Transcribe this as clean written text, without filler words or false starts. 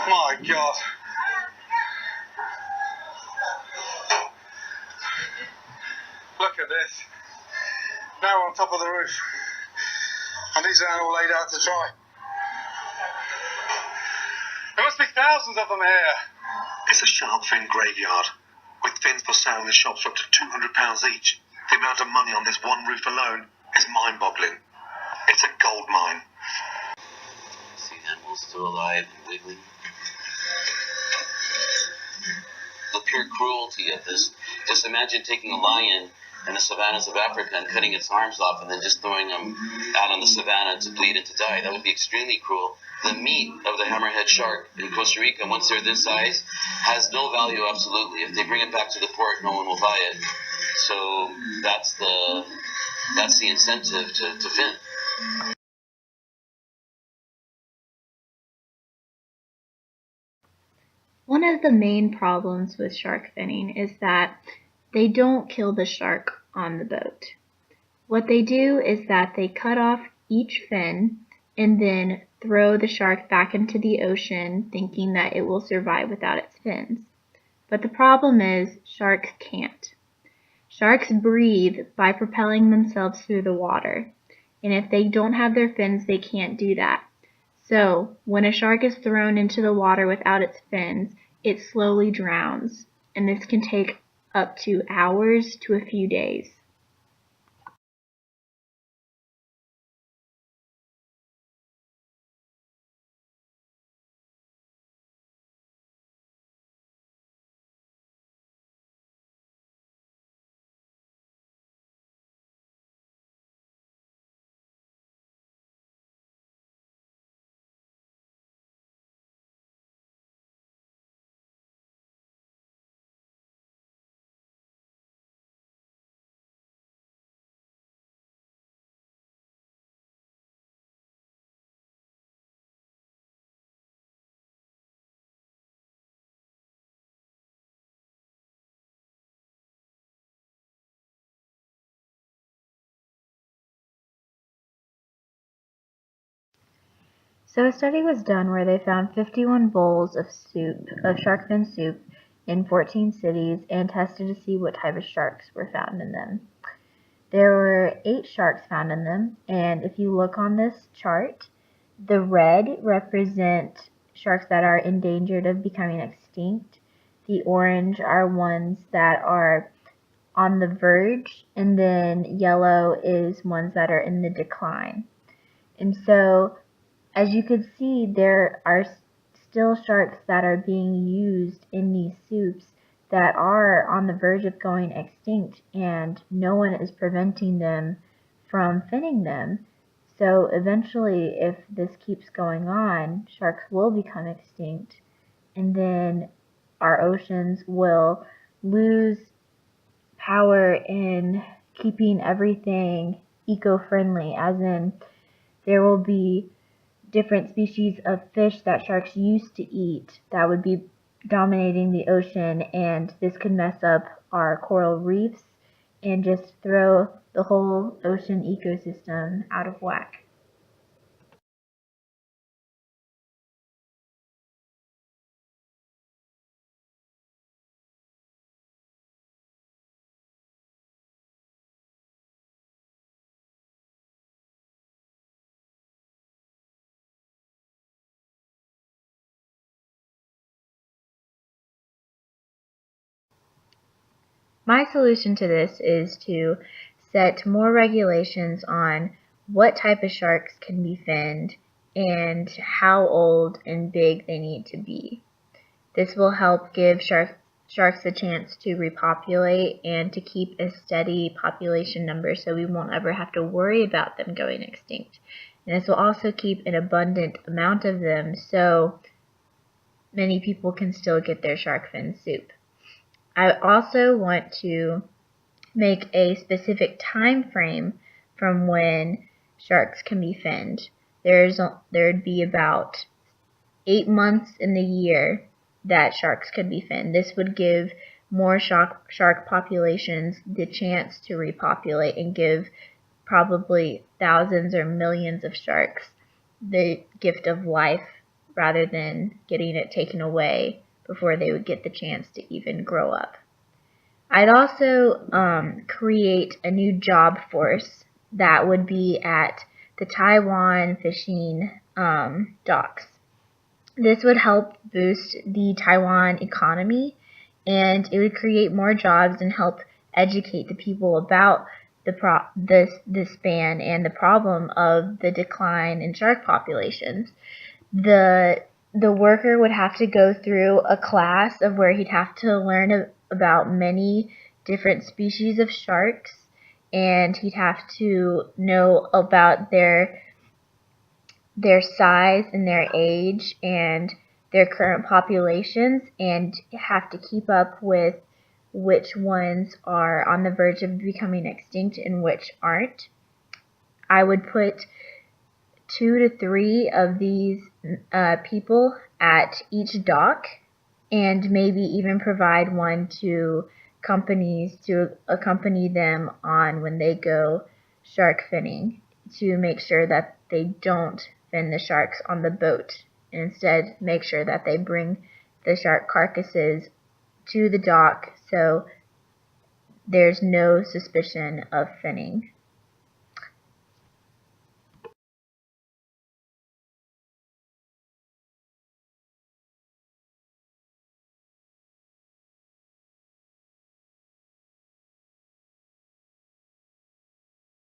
My God. Look at this. Now we're on top of the roof. And these are all laid out to dry. There must be thousands of them here. It's a shark fin graveyard, with fins for sale in the shops for up to £200 each. The amount of money on this one roof alone is mind-boggling. It's a gold mine. See animals still alive and wiggling. The pure cruelty of this. Just imagine taking a lion in the savannas of Africa and cutting its arms off and then just throwing them out on the savannah to bleed and to die. That would be extremely cruel. The meat of the hammerhead shark in Costa Rica, once they're this size, has no value absolutely. If they bring it back to the port, no one will buy it. So that's the incentive to fin. One of the main problems with shark finning is that they don't kill the shark on the boat. What they do is that they cut off each fin and then throw the shark back into the ocean thinking that it will survive without its fins. But the problem is sharks can't. Sharks breathe by propelling themselves through the water, and if they don't have their fins, they can't do that. So, when a shark is thrown into the water without its fins, it slowly drowns, and this can take up to hours to a few days. So a study was done where they found 51 bowls of shark fin soup in 14 cities and tested to see what type of sharks were found in them. There were 8 sharks found in them, and if you look on this chart, the red represent sharks that are endangered of becoming extinct. The orange are ones that are on the verge, and then yellow is ones that are in the decline. And so as you could see, there are still sharks that are being used in these soups that are on the verge of going extinct, and no one is preventing them from finning them. So eventually, if this keeps going on, sharks will become extinct, and then our oceans will lose power in keeping everything eco-friendly, as in there will be different species of fish that sharks used to eat that would be dominating the ocean, and this could mess up our coral reefs and just throw the whole ocean ecosystem out of whack. My solution to this is to set more regulations on what type of sharks can be finned and how old and big they need to be. This will help give sharks a chance to repopulate and to keep a steady population number so we won't ever have to worry about them going extinct. And this will also keep an abundant amount of them so many people can still get their shark fin soup. I also want to make a specific time frame from when sharks can be finned. There'd be about 8 months in the year that sharks could be finned. This would give more shark populations the chance to repopulate and give probably thousands or millions of sharks the gift of life rather than getting it taken away before they would get the chance to even grow up. I'd also create a new job force that would be at the Taiwan fishing docks. This would help boost the Taiwan economy, and it would create more jobs and help educate the people about the span and the problem of the decline in shark populations. The worker would have to go through a class of where he'd have to learn about many different species of sharks, and he'd have to know about their size and their age and their current populations, and have to keep up with which ones are on the verge of becoming extinct and which aren't. I would put 2 to 3 of these people at each dock, and maybe even provide one to companies to accompany them on when they go shark finning, to make sure that they don't fin the sharks on the boat, and instead make sure that they bring the shark carcasses to the dock so there's no suspicion of finning.